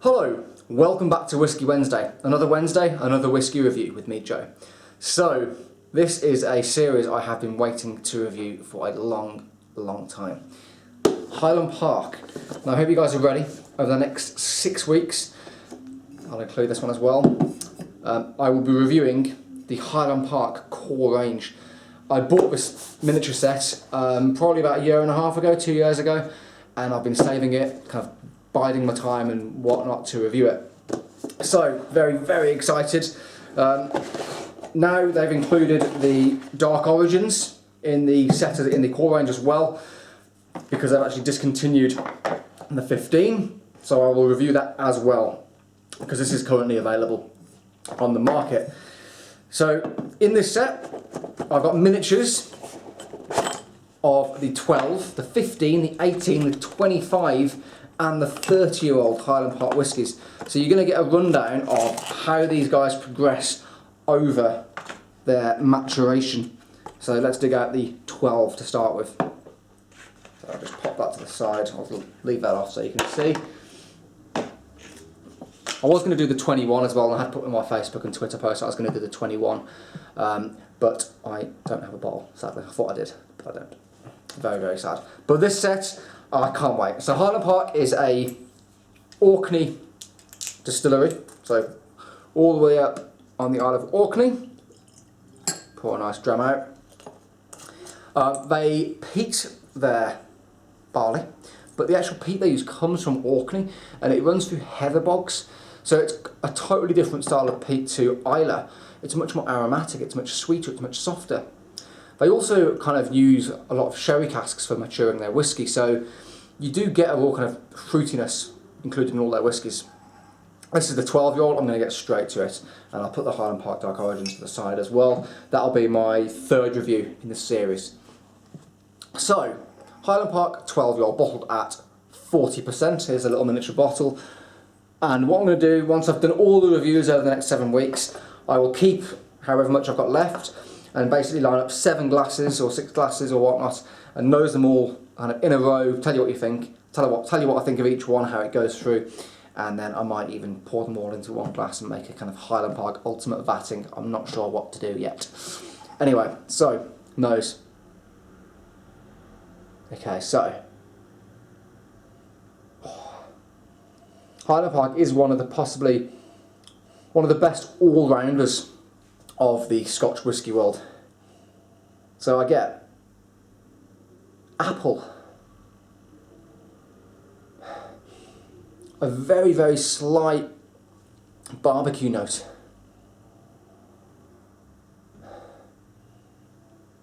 Hello, welcome back to Whiskey Wednesday. Another Wednesday, another whiskey review with me, Joe. So, this is a series I have been waiting to review for a long time. Highland Park. Now I hope you guys are ready. Over the next 6 weeks, I'll include this one as well, I will be reviewing the Highland Park core range. I bought this miniature set probably about a year and a half ago, 2 years ago, and I've been saving it, kind of biding my time and whatnot to review it. So, very excited. Now they've included the Dark Origins in the set, in the core range as well, because they've actually discontinued the 15, so I will review that as well, because this is currently available on the market. So, in this set, I've got miniatures of the 12, the 15, the 18, the 25, and the 30-year-old Highland Park whiskies. So you're going to get a rundown of how these guys progress over their maturation. So let's dig out the 12 to start with. So I'll just pop that to the side. I'll leave that off so you can see. I was going to do the 21 as well, and I had put in my Facebook and Twitter post I was going to do the 21, but I don't have a bottle, sadly. I thought I did, but I don't. Very sad. But this set, I can't wait. So Highland Park is a Orkney distillery, so all the way up on the Isle of Orkney. Pour a nice dram out. They peat their barley, but the actual peat they use comes from Orkney, and it runs through heather bogs. So it's a totally different style of peat to Islay. It's much more aromatic, it's much sweeter, it's much softer. They also kind of use a lot of sherry casks for maturing their whiskey, so you do get a real kind of fruitiness included in all their whiskies. This is the 12-year-old, I'm going to get straight to it, and I'll put the Highland Park Dark Origins to the side as well. That'll be my third review in this series. So, Highland Park 12-year-old, bottled at 40%. Here's a little miniature bottle. And what I'm going to do, once I've done all the reviews over the next 7 weeks, I will keep however much I've got left, and basically line up 7 glasses or 6 glasses or whatnot, and nose them all kind of in a row, tell you what you think, tell you what I think of each one, how it goes through, and then I might even pour them all into one glass and make a kind of Highland Park ultimate vatting. I'm not sure what to do yet. Anyway, so, nose. Okay, so, Highland Park is possibly one of the best all-rounders of the Scotch whisky world. So I get apple, a very slight barbecue note,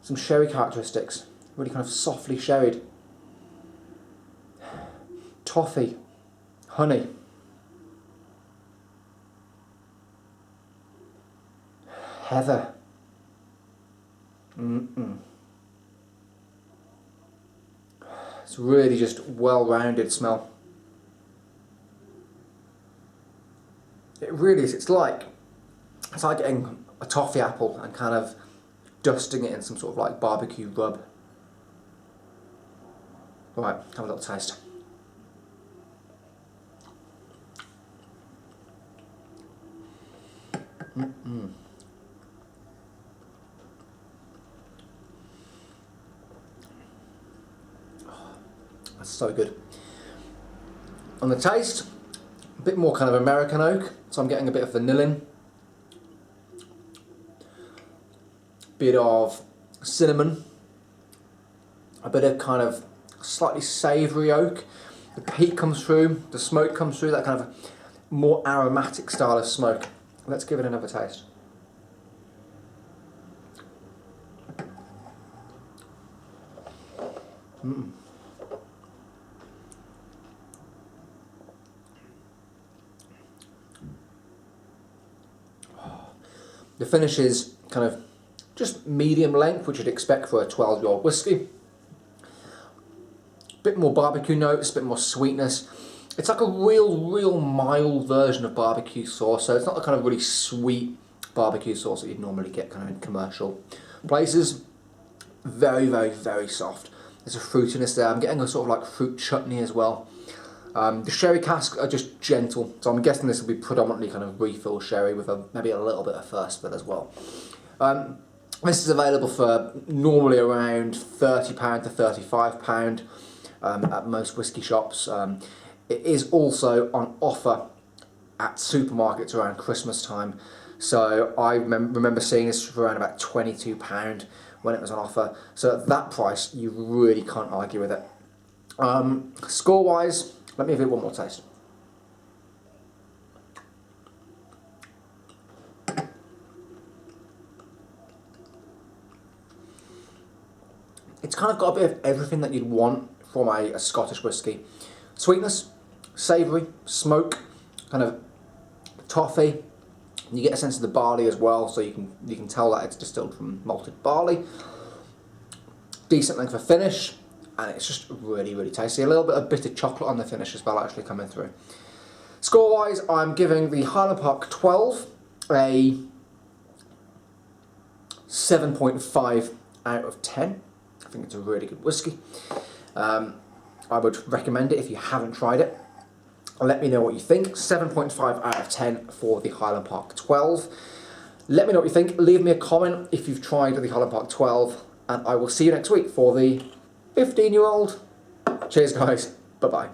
some sherry characteristics, really kind of softly sherried, toffee, honey, heather. It's really just well-rounded smell. It really is. It's like getting a toffee apple and kind of dusting it in some sort of like barbecue rub. Right, have a little taste. That's so good. On the taste, a bit more kind of American oak, so I'm getting a bit of vanillin, bit of cinnamon, a bit of kind of slightly savoury oak. The peat comes through, the smoke comes through, that kind of more aromatic style of smoke. Let's give it another taste. The finish is kind of just medium length, which you'd expect for a 12-year-old whiskey. Bit more barbecue notes, a bit more sweetness. It's like a real mild version of barbecue sauce, so it's not the kind of really sweet barbecue sauce that you'd normally get kind of in commercial places. Very soft. There's a fruitiness there. I'm getting a sort of like fruit chutney as well. The sherry casks are just gentle, so I'm guessing this will be predominantly kind of refill sherry with maybe a little bit of first fill as well. This is available for normally around £30 to £35 at most whisky shops. It is also on offer at supermarkets around Christmas time. So I remember seeing this for around about £22 when it was on offer. So at that price, you really can't argue with it. Score-wise, let me give it one more taste. It's kind of got a bit of everything that you'd want from a Scottish whisky. Sweetness, savoury, smoke, kind of toffee. You get a sense of the barley as well, so you can tell that it's distilled from malted barley. Decent length of finish, and it's just really, really tasty. A little bit of bitter chocolate on the finish as well, actually coming through. Score-wise, I'm giving the Highland Park 12 a 7.5 out of 10. I think it's a really good whisky. I would recommend it if you haven't tried it. Let me know what you think. 7.5 out of 10 for the Highland Park 12. Let me know what you think. Leave me a comment if you've tried the Highland Park 12. And I will see you next week for the 15-year-old. Cheers, guys. Bye-bye.